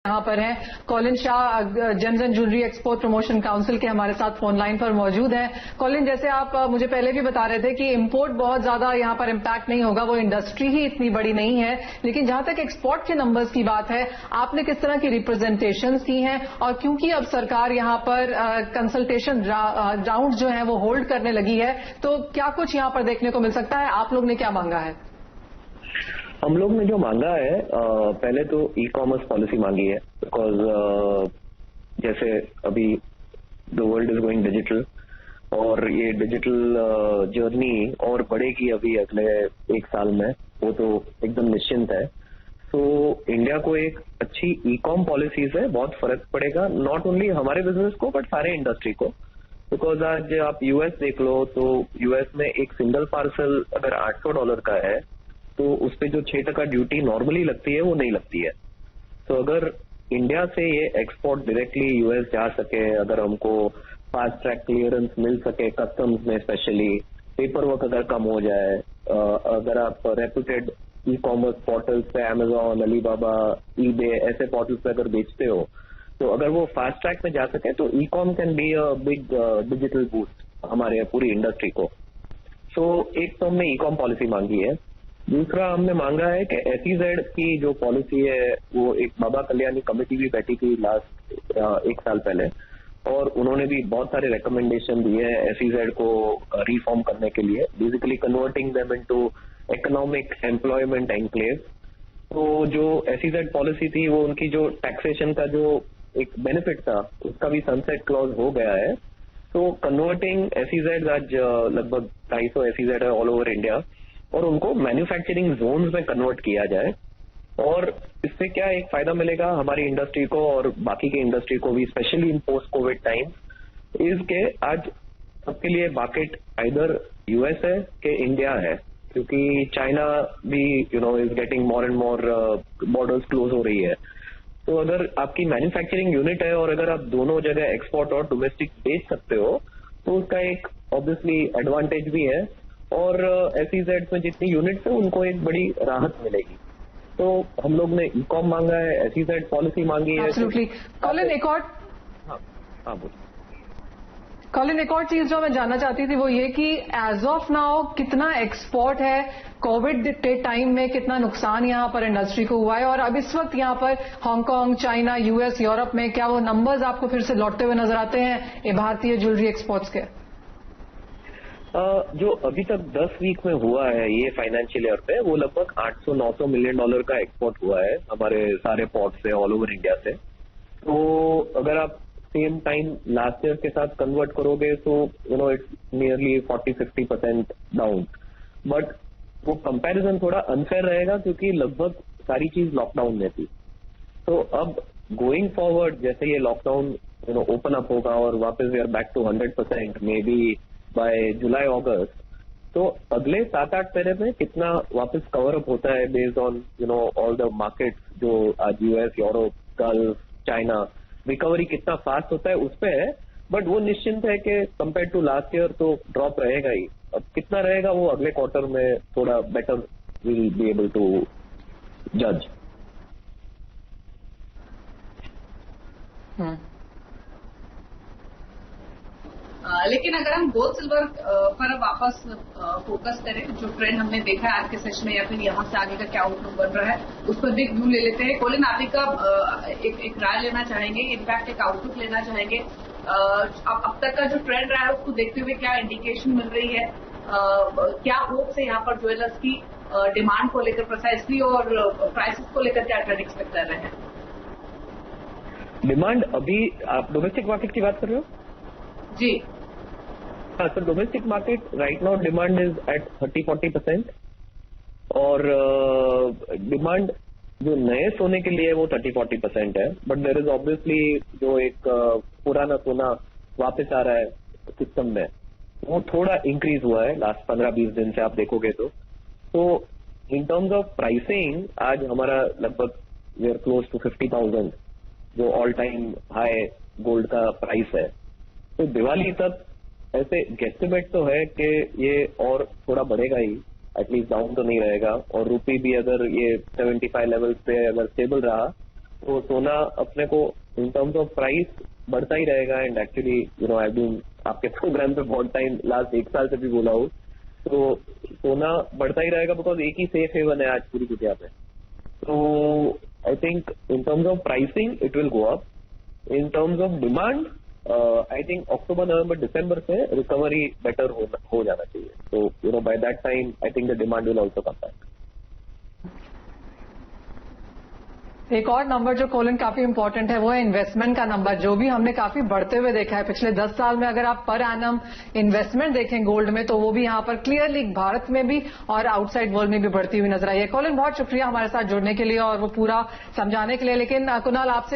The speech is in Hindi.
यहाँ पर हैं Colin Shah, James and jewellery export promotion council के हमारे साथ फोन लाइन पर मौजूद हैं। कॉलिन, जैसे आप मुझे पहले भी बता रहे थे कि इंपोर्ट बहुत ज्यादा यहाँ पर इम्पैक्ट नहीं होगा, वो इंडस्ट्री ही इतनी बड़ी नहीं है, लेकिन जहां तक एक्सपोर्ट के नंबर्स की बात है, आपने किस तरह की रिप्रेजेंटेशन की हैं? और क्योंकि अब सरकार यहाँ पर कंसल्टेशन राउंड जो है वो होल्ड करने लगी है, तो क्या कुछ यहाँ पर देखने को मिल सकता है? आप लोग ने क्या मांगा है? हम लोग ने जो मांगा है, पहले तो ई कॉमर्स पॉलिसी मांगी है, बिकॉज जैसे अभी the world is going digital और ये डिजिटल जर्नी और बढ़ेगी अभी अगले एक साल में, वो तो एकदम निश्चिंत है। तो इंडिया को एक अच्छी ई कॉम पॉलिसीज है, बहुत फर्क पड़ेगा नॉट ओनली हमारे बिजनेस को बट सारे इंडस्ट्री को। बिकॉज आज आप यूएस देख लो तो यूएस में एक सिंगल पार्सल अगर $800 का है तो उस पर जो 6% ड्यूटी नॉर्मली लगती है वो नहीं लगती है। तो अगर इंडिया से ये एक्सपोर्ट डायरेक्टली यूएस जा सके, अगर हमको फास्ट ट्रैक क्लियरेंस मिल सके कस्टम्स में, स्पेशली पेपर वर्क अगर कम हो जाए, अगर आप रेप्यूटेड ई कॉमर्स पोर्टल्स पे अमेजॉन, अलीबाबा, ईबे ऐसे पोर्टल्स पे अगर बेचते हो, तो अगर वो फास्ट ट्रैक में जा सके तो e com can be a big digital boost हमारे पूरी इंडस्ट्री को। सो एक तो हमने ई कॉम पॉलिसी मांगी है। दूसरा हमने मांगा है कि एसईजेड की जो पॉलिसी है, वो एक बाबा कल्याणी कमेटी भी बैठी थी लास्ट एक साल पहले, और उन्होंने भी बहुत सारे रिकमेंडेशन दिए हैं एसईजेड को रिफॉर्म करने के लिए, basically converting them into economic employment enclave. तो जो एसईजेड पॉलिसी थी वो उनकी जो टैक्सेशन का जो एक बेनिफिट था उसका भी सनसेट क्लॉज हो गया है। तो कन्वर्टिंग एसईजेड, आज लगभग 250 एसईजेड है ऑल ओवर इंडिया, और उनको मैन्युफैक्चरिंग जोन्स में कन्वर्ट किया जाए। और इससे क्या एक फायदा मिलेगा हमारी इंडस्ट्री को और बाकी की इंडस्ट्री को भी, specially in post Covid time, is के आज सबके लिए मार्केट आइदर यूएस है कि इंडिया है, क्योंकि चाइना भी is getting more and more, borders close हो रही है। तो अगर आपकी मैन्युफैक्चरिंग यूनिट है और अगर आप दोनों जगह एक्सपोर्ट और डोमेस्टिक बेच सकते हो तो उसका एक ऑब्वियसली एडवांटेज भी है, और एसईजेड में जितनी यूनिट्स है उनको एक बड़ी राहत मिलेगी। तो हम लोग ने ई कॉम मांगा है, एसईजेड पॉलिसी मांगी है। एब्सोल्युटली। कॉलिन, एक और कॉलिन, एक और चीज जो मैं जानना चाहती थी वो ये कि एज ऑफ नाउ कितना एक्सपोर्ट है, कोविड के टाइम में कितना नुकसान यहाँ पर इंडस्ट्री को हुआ है, और अब इस वक्त यहाँ पर हांगकांग, चाइना, यूएस, यूरोप में क्या वो नंबर्स आपको फिर से लौटते हुए नजर आते हैं ये भारतीय ज्वेलरी एक्सपोर्ट्स के? जो अभी तक 10 वीक में हुआ है ये फाइनेंशियल ईयर पे, वो लगभग $800-900 मिलियन का एक्सपोर्ट हुआ है हमारे सारे पोर्ट से ऑल ओवर इंडिया से। तो अगर आप सेम टाइम लास्ट ईयर के साथ कन्वर्ट करोगे तो इट्स नियरली 40-50% डाउन। बट वो कंपैरिजन थोड़ा अनफेयर रहेगा क्योंकि लगभग सारी चीज लॉकडाउन में थी। तो अब गोइंग फॉरवर्ड जैसे ये लॉकडाउन ओपन अप होगा और वापस we are back to 100% maybe by जुलाई अगस्त, तो अगले 7-8 महीने में कितना वापस कवर अप होता है based on all the markets, जो आज US, Europe, gulf, China, recovery कितना फास्ट होता है उस पे है। बट वो निश्चिंत है कि कंपेयर टू लास्ट ईयर तो ड्रॉप रहेगा ही। अब कितना रहेगा वो अगले क्वार्टर में थोड़ा better will be able to जज। लेकिन अगर हम गोल्ड सिल्वर पर वापस फोकस करें, जो ट्रेंड हमने देखा है आज के सेशन में या फिर यहाँ से आगे का क्या आउटलुक बन रहा है, उस पर भी एक व्यू ले लेते हैं। कॉलिन, आप एक राय लेना चाहेंगे, इनफैक्ट एक आउटलुक लेना चाहेंगे। अब तक का जो ट्रेंड रहा है उसको देखते हुए क्या इंडिकेशन मिल रही है, क्या होप से यहाँ पर ज्वेलर्स की डिमांड को लेकर प्रिसाइसली और प्राइसेस को लेकर क्या ट्रेंड एक्सपेक्ट कर रहे हैं? डिमांड अभी आप डोमेस्टिक मार्केट की बात कर रहे हो? जी हाँ sir, domestic market right now demand is at 30-40%, और डिमांड जो नए सोने के लिए वो 30-40% है। बट देर इज ऑब्वियसली जो एक पुराना सोना वापस आ रहा है सिस्टम में, वो थोड़ा इंक्रीज हुआ है लास्ट 15-20 दिन से आप देखोगे तो इन टर्म्स ऑफ प्राइसिंग आज हमारा लगभग वी आर क्लोज टू 50,000 जो ऑल टाइम हाई गोल्ड का प्राइस है। तो दिवाली तक ऐसे गेस्टिमेट तो है कि ये और थोड़ा बढ़ेगा ही, एटलीस्ट डाउन तो नहीं रहेगा। और रुपी भी अगर ये 75 लेवल पे अगर स्टेबल रहा तो सोना अपने को इन टर्म्स ऑफ प्राइस बढ़ता ही रहेगा। एंड एक्चुअली आई बीन आपके प्रोग्राम पे बहुत टाइम लास्ट 1 साल से भी बोला हूँ, तो सोना बढ़ता ही रहेगा बिकॉज एक ही सेफ हेवन है आज पूरी दुनिया में। तो I think in terms of pricing it will go up. In terms of demand I think अक्टूबर, नवंबर, दिसंबर से रिकवरी बेटर हो जाना चाहिए। तो by that time I think the demand will also come back. एक और नंबर जो कोलिन काफी इंपॉर्टेंट है वो है इन्वेस्टमेंट का नंबर, जो भी हमने काफी बढ़ते हुए देखा है पिछले 10 साल में। अगर आप पर एनम इन्वेस्टमेंट देखें गोल्ड में तो वो भी यहां पर क्लियरली भारत में भी और आउटसाइड वर्ल्ड में भी बढ़ती हुई नजर आई है। कोलिन, बहुत शुक्रिया हमारे साथ जुड़ने के लिए और वो पूरा समझाने के लिए। लेकिन कुणाल, आपसे